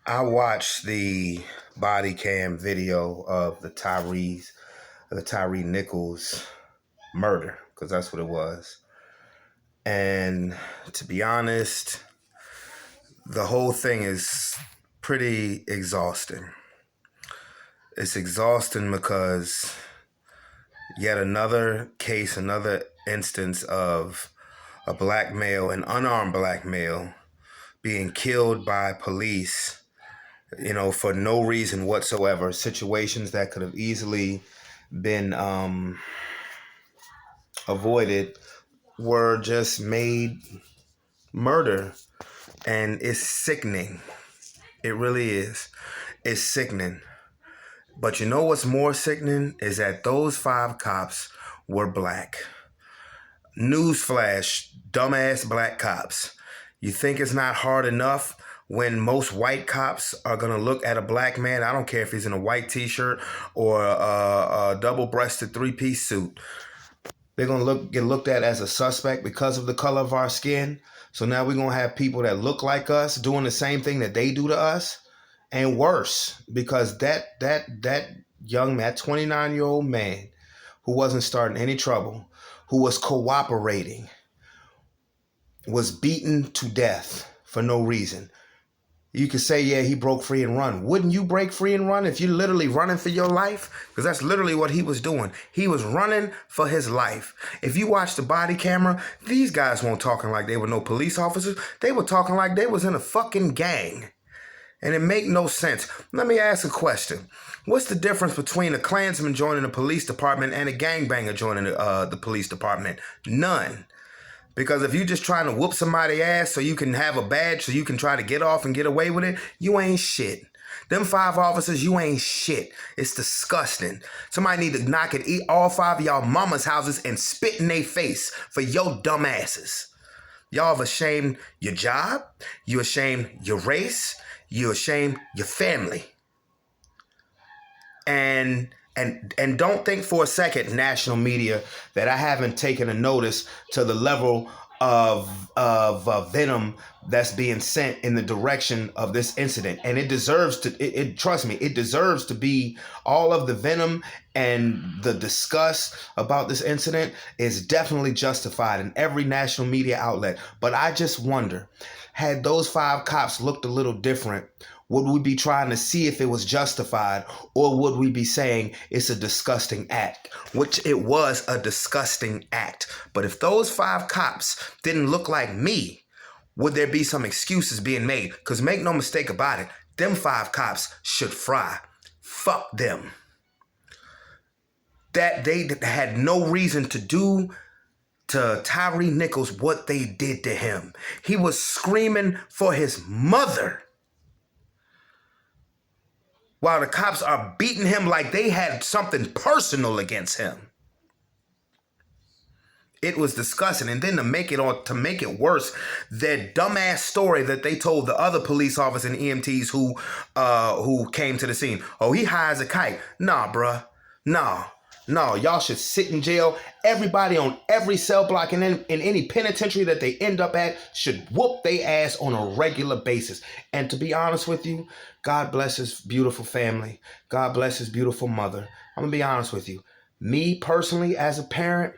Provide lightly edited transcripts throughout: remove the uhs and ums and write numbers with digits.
I watched the body cam video of the Tyre Nichols murder, because that's what it was. And to be honest, the whole thing is pretty exhausting. It's exhausting because yet another case, another instance of a black male, an unarmed black male, being killed by police, for no reason whatsoever. Situations that could have easily been avoided were just made murder. And it's sickening. It really is. It's sickening. But you know what's more sickening is that those 5 cops were black. Newsflash, dumbass black cops. You think it's not hard enough when most white cops are going to look at a black man? I don't care if he's in a white t-shirt or a double-breasted 3-piece suit. They're going to get looked at as a suspect because of the color of our skin. So now we're going to have people that look like us doing the same thing that they do to us, and worse, because that young man, that 29-year-old man who wasn't starting any trouble, who was cooperating, was beaten to death for no reason. You could say, yeah, he broke free and run. Wouldn't you break free and run if you're literally running for your life? Because that's literally what he was doing. He was running for his life. If you watch the body camera, these guys weren't talking like they were no police officers. They were talking like they was in a fucking gang. And it make no sense. Let me ask a question. What's the difference between a Klansman joining the police department and a gangbanger joining the police department? None. Because if you're just trying to whoop somebody's ass so you can have a badge, so you can try to get off and get away with it, you ain't shit. Them 5 officers, you ain't shit. It's disgusting. Somebody need to knock and eat all 5 of y'all mama's houses and spit in their face for your dumb asses. Y'all have ashamed your job. You ashamed your race. You ashamed your family. And don't think for a second, national media, that I haven't taken a notice to the level of venom that's being sent in the direction of this incident. And it deserves to, trust me, it deserves to be, all of the venom and the disgust about this incident is definitely justified in every national media outlet. But I just wonder, had those 5 cops looked a little different, would we be trying to see if it was justified, or would we be saying it's a disgusting act? Which it was a disgusting act. But if those 5 cops didn't look like me, would there be some excuses being made? Because make no mistake about it, them 5 cops should fry. Fuck them. That they had no reason to do to Tyre Nichols what they did to him. He was screaming for his mother, while the cops are beating him like they had something personal against him. It was disgusting. And then to make it worse, that dumbass story that they told the other police officers and EMTs who came to the scene. Oh, he high as a kite. Nah, bruh. No, y'all should sit in jail. Everybody on every cell block and in any penitentiary that they end up at should whoop their ass on a regular basis. And to be honest with you, God bless his beautiful family. God bless his beautiful mother. I'm going to be honest with you. Me personally, as a parent,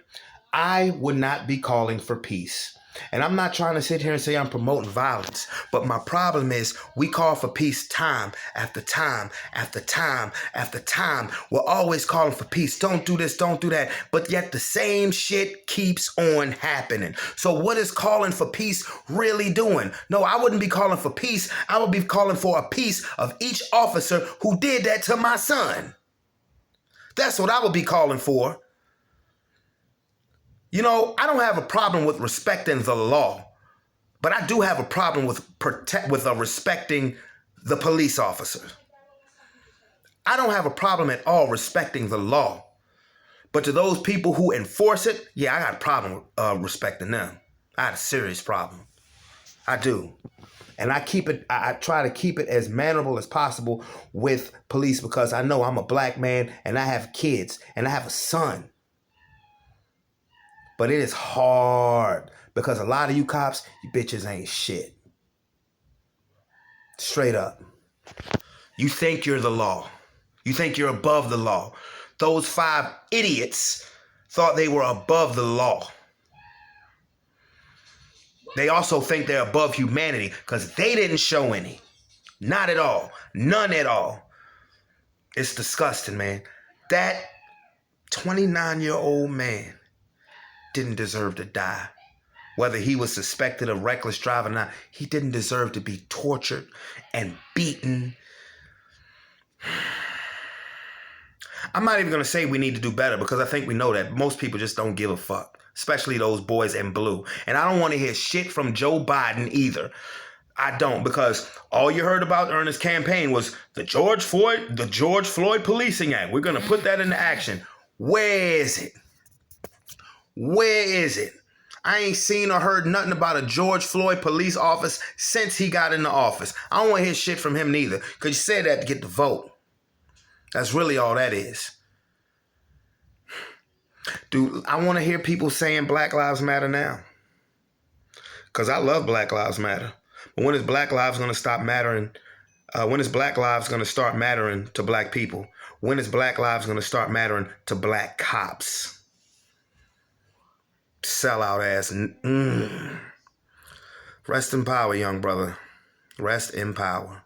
I would not be calling for peace. And I'm not trying to sit here and say I'm promoting violence, but my problem is we call for peace time after time after time after time. We're always calling for peace. Don't do this, don't do that. But yet the same shit keeps on happening. So what is calling for peace really doing? No, I wouldn't be calling for peace. I would be calling for a piece of each officer who did that to my son. That's what I would be calling for. You know, I don't have a problem with respecting the law, but I do have a problem with respecting the police officer. I don't have a problem at all respecting the law, but to those people who enforce it, yeah, I got a problem respecting them. I had a serious problem. I do. And I try to keep it as manageable as possible with police, because I know I'm a black man and I have kids and I have a son. But it is hard because a lot of you cops, you bitches ain't shit. Straight up. You think you're the law. You think you're above the law. Those 5 idiots thought they were above the law. They also think they're above humanity because they didn't show any. Not at all. None at all. It's disgusting, man. That 29-year-old man didn't deserve to die. Whether he was suspected of reckless driving or not, he didn't deserve to be tortured and beaten. I'm not even going to say we need to do better because I think we know that most people just don't give a fuck, especially those boys in blue. And I don't want to hear shit from Joe Biden either. I don't, because all you heard about during his campaign was the George Floyd Policing Act. We're going to put that into action. Where is it? Where is it? I ain't seen or heard nothing about a George Floyd police office since he got into office. I don't want to hear shit from him neither, because you said that to get the vote. That's really all that is. Dude, I want to hear people saying Black Lives Matter now. Because I love Black Lives Matter. But when is Black Lives going to stop mattering? When is Black Lives going to start mattering to Black people? When is Black Lives going to start mattering to Black cops? Sellout ass. Rest in power, young brother. Rest in power.